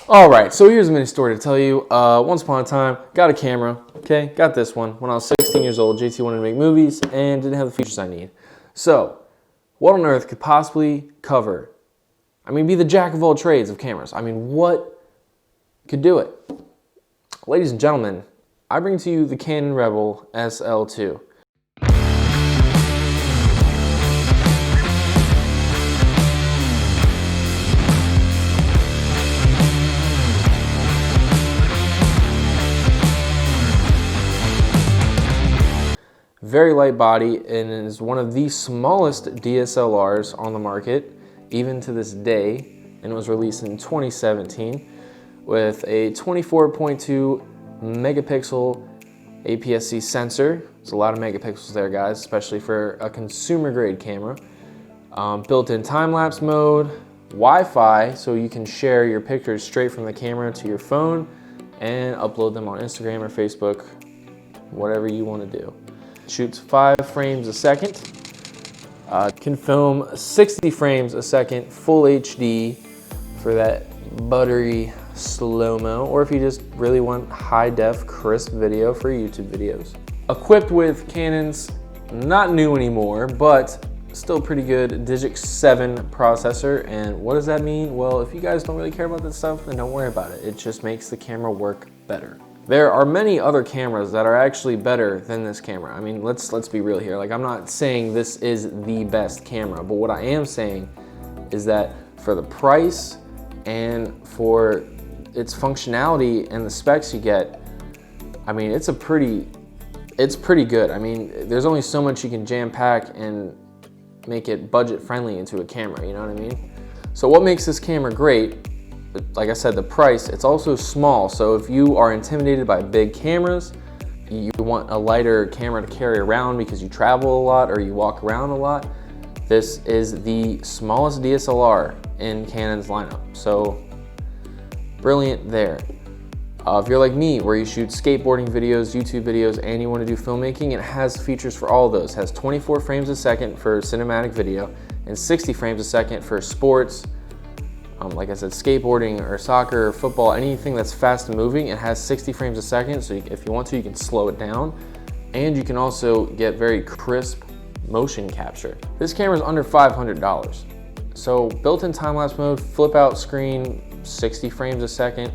All right, so here's a mini story to tell you. Once upon a time, got a camera, okay? Got this one when I was 16 years old. JT wanted to make movies and didn't have the features I need. So, what on earth could possibly cover, be the jack of all trades of cameras? What could do it? Ladies and gentlemen, I bring to you the Canon Rebel SL2. Very light body and is one of the smallest DSLRs on the market, even to this day, and was released in 2017 with a 24.2 megapixel APS-C sensor. It's a lot of megapixels there, guys, especially for a consumer grade camera. Built-in time-lapse mode, Wi-Fi, so you can share your pictures straight from the camera to your phone and upload them on Instagram or Facebook, whatever you want to do. Shoots 5 frames a second, can film 60 frames a second, full HD for that Buttery Slo-Mo, or if you just really want high def, crisp video for YouTube videos. Equipped with Canon's not new anymore, but still pretty good Digic 7 processor. And what does that mean? Well, if you guys don't really care about this stuff, then don't worry about it. It just makes the camera work better. There are many other cameras that are actually better than this camera. Let's be real here. Like, I'm not saying this is the best camera, but what I am saying is that for the price and for its functionality and the specs you get, it's pretty good. There's only so much you can jam pack and make it budget friendly into a camera, you know what I mean? So what makes this camera great? Like I said, the price, it's also small. So if you are intimidated by big cameras, you want a lighter camera to carry around because you travel a lot or you walk around a lot, this is the smallest DSLR in Canon's lineup. So brilliant there. If you're like me, where you shoot skateboarding videos, YouTube videos, and you want to do filmmaking, it has features for all of those. It has 24 frames a second for cinematic video and 60 frames a second for sports, like I said, skateboarding or soccer or football, anything that's fast and moving. It has 60 frames a second, so if you want to, you can slow it down. And you can also get very crisp motion capture. This camera is under $500. So built-in time-lapse mode, flip out screen, 60 frames a second.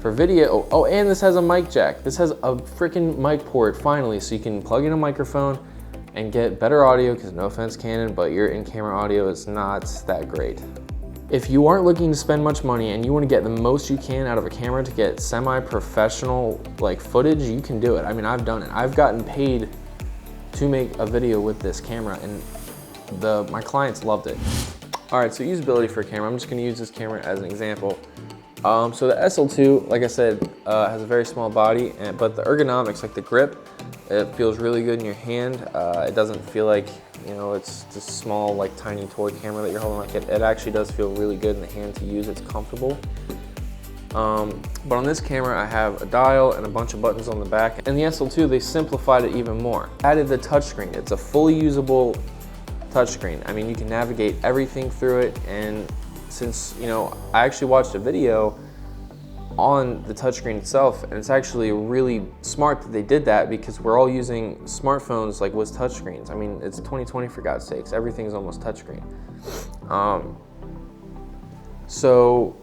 For video, oh, and this has a mic jack. This has a freaking mic port, finally, so you can plug in a microphone and get better audio, because no offense, Canon, but your in-camera audio is not that great. If you aren't looking to spend much money and you want to get the most you can out of a camera to get semi-professional like footage, you can do it. I've done it. I've gotten paid to make a video with this camera, and my clients loved it. All right, so usability for a camera. I'm just going to use this camera as an example. So the SL2, like I said, has a very small body, but the ergonomics, like the grip, it feels really good in your hand. It doesn't feel like, it's just small, like tiny toy camera that you're holding. Like it actually does feel really good in the hand to use. It's comfortable. But on this camera, I have a dial and a bunch of buttons on the back. And the SL2, they simplified it even more. Added the touchscreen. It's a fully usable touchscreen. You can navigate everything through it, and since, I actually watched a video on the touchscreen itself, and it's actually really smart that they did that, because we're all using smartphones like with touchscreens. It's 2020, for God's sakes. Everything's almost touchscreen. So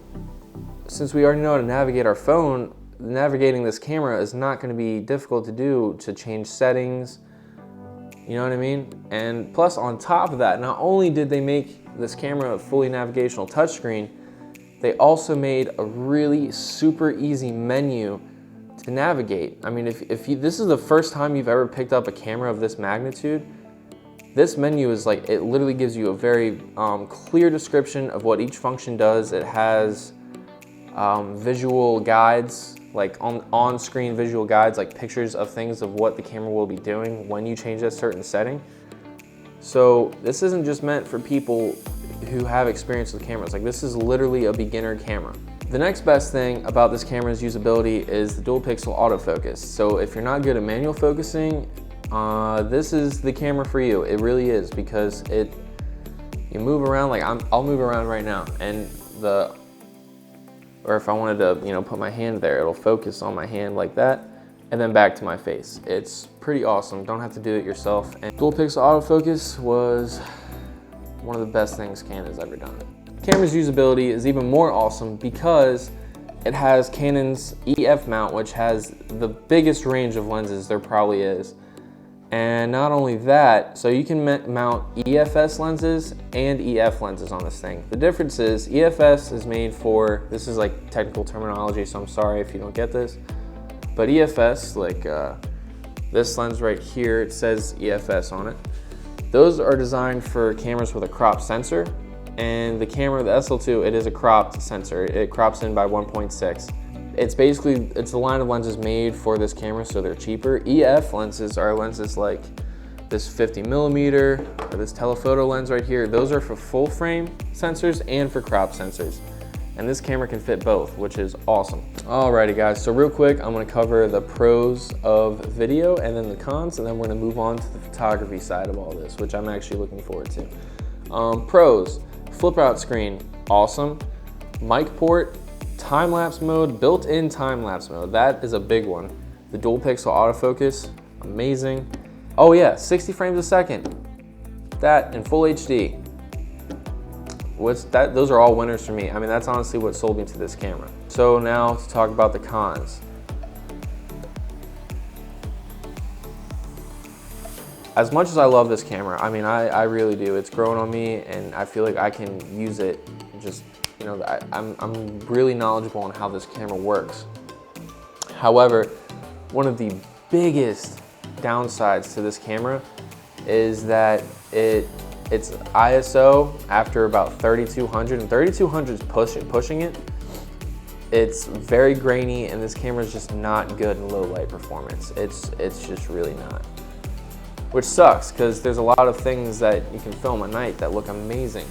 since we already know how to navigate our phone, navigating this camera is not going to be difficult to do, to change settings, you know what I mean? And plus, on top of that, not only did they make this camera a fully navigational touchscreen, they also made a really super easy menu to navigate. This is the first time you've ever picked up a camera of this magnitude, this menu is like, it literally gives you a very clear description of what each function does. It has visual guides, like on-screen visual guides, like pictures of things of what the camera will be doing when you change a certain setting. So this isn't just meant for people who have experience with cameras. Like, this is literally a beginner camera. The next best thing about this camera's usability is the dual pixel autofocus. So if you're not good at manual focusing, this is the camera for you. It really is, because you move around, like I'll move around right now, and the or if I wanted to, you know, put my hand there, it'll focus on my hand like that, and then back to my face. It's pretty awesome. Don't have to do it yourself. And dual pixel autofocus was one of the best things Canon has ever done. Camera's usability is even more awesome because it has Canon's EF mount, which has the biggest range of lenses there probably is. And not only that, so you can mount EFS lenses and EF lenses on this thing. The difference is EFS is made for, this is like technical terminology, so I'm sorry if you don't get this, but EFS, like this lens right here, it says EFS on it. Those are designed for cameras with a crop sensor, and the camera, the SL2, it is a cropped sensor. It crops in by 1.6. It's a line of lenses made for this camera, so they're cheaper. EF lenses are lenses like this 50mm or this telephoto lens right here. Those are for full frame sensors and for crop sensors. And this camera can fit both, which is awesome. Alrighty guys, so real quick, I'm gonna cover the pros of video and then the cons, and then we're gonna move on to the photography side of all this, which I'm actually looking forward to. Pros, flip out screen, awesome. Mic port, time-lapse mode, built-in time-lapse mode, that is a big one. The dual pixel autofocus, amazing. Oh yeah, 60 frames a second. That in full HD. Those are all winners for me. I mean, that's honestly what sold me to this camera. So now to talk about the cons. As much as I love this camera, I mean, I really do. It's grown on me, and I feel like I can use it just, you know, I'm really knowledgeable on how this camera works. However, one of the biggest downsides to this camera is that it's ISO after about 3200, and 3200 is pushing it. It's very grainy, and this camera is just not good in low light performance. It's just really not. Which sucks, because there's a lot of things that you can film at night that look amazing.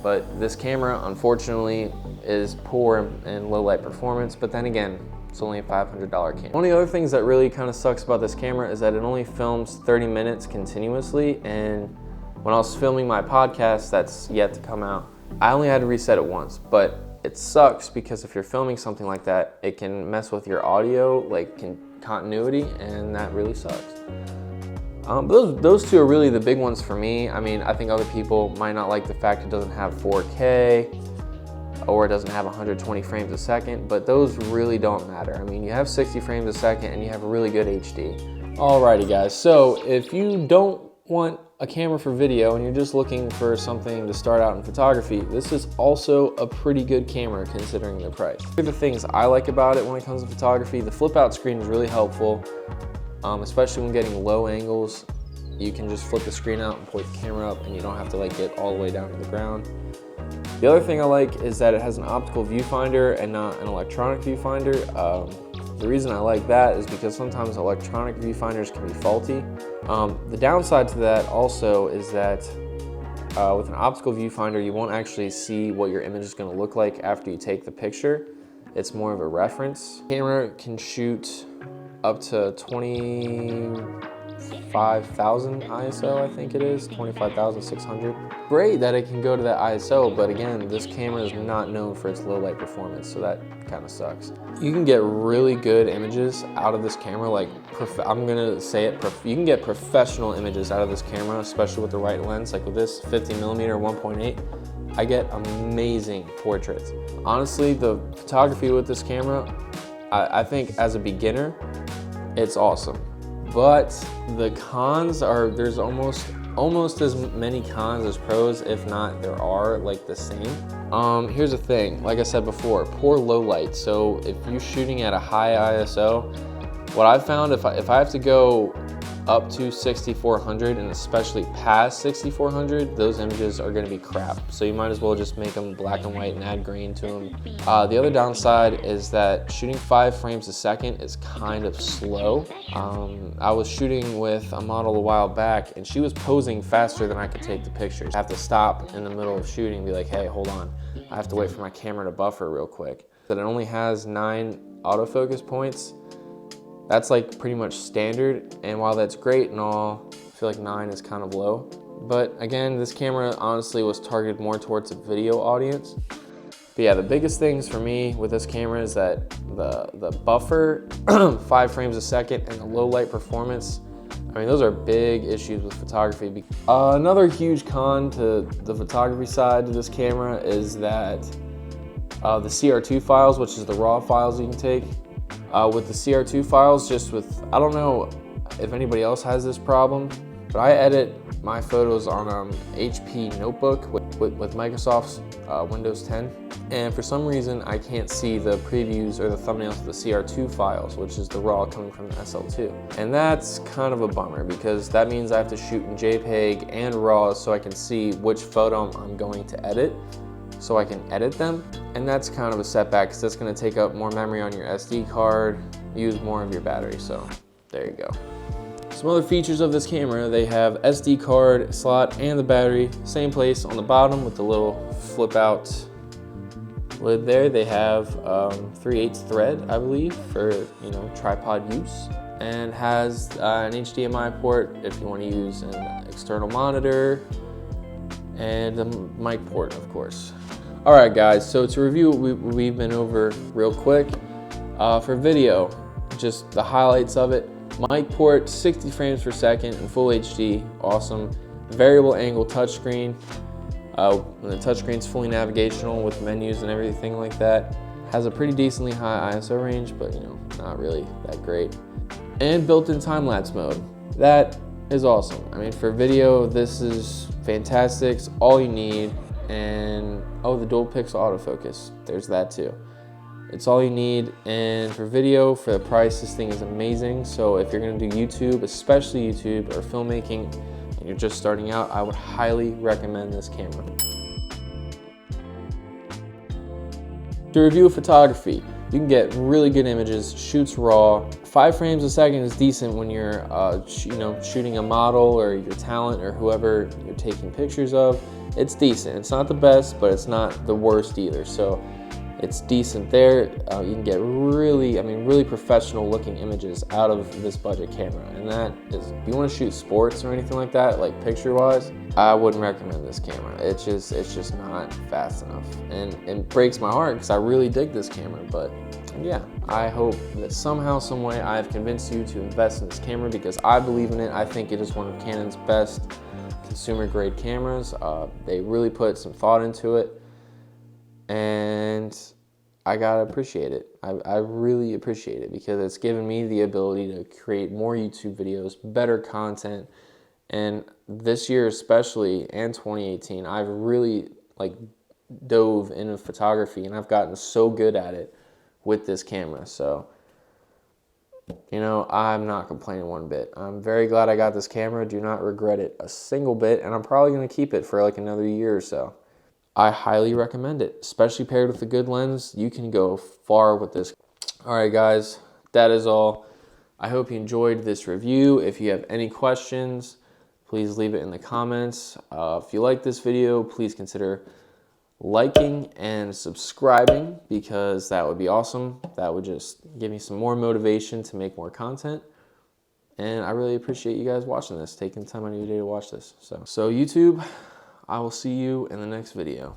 But this camera, unfortunately, is poor in low light performance, but then again, it's only a $500 camera. One of the other things that really kind of sucks about this camera is that it only films 30 minutes continuously, and when I was filming my podcast that's yet to come out, I only had to reset it once, but it sucks because if you're filming something like that, it can mess with your audio, like continuity, and that really sucks. Those two are really the big ones for me. I mean, I think other people might not like the fact it doesn't have 4K or it doesn't have 120 frames a second, but those really don't matter. I mean, you have 60 frames a second and you have a really good HD. Alrighty guys, so if you don't want a camera for video and you're just looking for something to start out in photography, this is also a pretty good camera considering the price. Here are the things I like about it when it comes to photography. The flip out screen is really helpful. Especially when getting low angles, you can just flip the screen out and point the camera up and you don't have to like get all the way down to the ground. The other thing I like is that it has an optical viewfinder and not an electronic viewfinder. The reason I like that is because sometimes electronic viewfinders can be faulty. The downside to that also is that with an optical viewfinder, you won't actually see what your image is going to look like after you take the picture. It's more of a reference. The camera can shoot up to 25,000 ISO, I think it is, 25,600. Great that it can go to that ISO, but again, this camera is not known for its low light performance, so that kind of sucks. You can get really good images out of this camera, like, I'm gonna say it, you can get professional images out of this camera, especially with the right lens, like with this 50mm 1.8. I get amazing portraits. Honestly, the photography with this camera, I think as a beginner, it's awesome. But the cons are, there's almost as many cons as pros, if not there are like the same. Here's the thing, like I said before, poor low light. So if you're shooting at a high ISO, what I've found, if I have to go up to 6400 and especially past 6400, those images are going to be crap. So you might as well just make them black and white and add grain to them. The other downside is that shooting 5 frames a second is kind of slow. I was shooting with a model a while back and she was posing faster than I could take the pictures. I have to stop in the middle of shooting and be like, hey, hold on. I have to wait for my camera to buffer real quick. That it only has 9 autofocus points. That's like pretty much standard, and while that's great and all, I feel like 9 is kind of low. But again, this camera honestly was targeted more towards a video audience But yeah, the biggest things for me with this camera is that the buffer, 5 frames a second, and the low light performance. I mean, those are big issues with photography. Another huge con to the photography side of this camera is that the CR2 files, which is the raw files you can take, with the CR2 files, I don't know if anybody else has this problem, but I edit my photos on HP notebook with Microsoft's Windows 10. And for some reason, I can't see the previews or the thumbnails of the CR2 files, which is the raw coming from the SL2. And that's kind of a bummer because that means I have to shoot in JPEG and RAW so I can see which photo I'm going to edit, so I can edit them. And that's kind of a setback because that's going to take up more memory on your SD card, use more of your battery. So there you go. Some other features of this camera: they have SD card slot and the battery, same place on the bottom with the little flip out lid there. They have 3/8 thread, I believe, for tripod use, and has an HDMI port if you want to use an external monitor, and a mic port, of course. All right, guys. So to review what we've been over real quick, for video, just the highlights of it. Mic port, 60 frames per second in full HD, awesome. Variable angle touchscreen. The touchscreen's fully navigational with menus and everything like that. Has a pretty decently high ISO range, but not really that great. And built-in time-lapse mode. That is awesome. I mean, for video, this is fantastic. It's all you need. And the dual pixel autofocus, there's that too. It's all you need. And for video, for the price, this thing is amazing. So if you're gonna do YouTube, especially YouTube or filmmaking, and you're just starting out, I would highly recommend this camera. To review photography, you can get really good images, shoots raw. 5 frames a second is decent when you're shooting a model or your talent or whoever you're taking pictures of. It's decent. It's not the best, but it's not the worst either. So it's decent there. You can get really professional looking images out of this budget camera. And that is, if you want to shoot sports or anything like that, like picture wise, I wouldn't recommend this camera. It's just not fast enough. And it breaks my heart because I really dig this camera. But yeah, I hope that somehow, some way I've convinced you to invest in this camera because I believe in it. I think it is one of Canon's best consumer grade cameras. They really put some thought into it. And I gotta appreciate it. I really appreciate it because it's given me the ability to create more YouTube videos, better content. And this year especially, and 2018, I've really dove into photography and I've gotten so good at it with this camera. So, I'm not complaining one bit. I'm very glad I got this camera. Do not regret it a single bit. And I'm probably gonna keep it for another year or so. I highly recommend it, especially paired with a good lens. You can go far with this. All right, guys, that is all. I hope you enjoyed this review. If you have any questions, please leave it in the comments. If you like this video, please consider liking and subscribing because that would be awesome. That would just give me some more motivation to make more content. And I really appreciate you guys watching this, taking time out of your day to watch this. So YouTube, I will see you in the next video.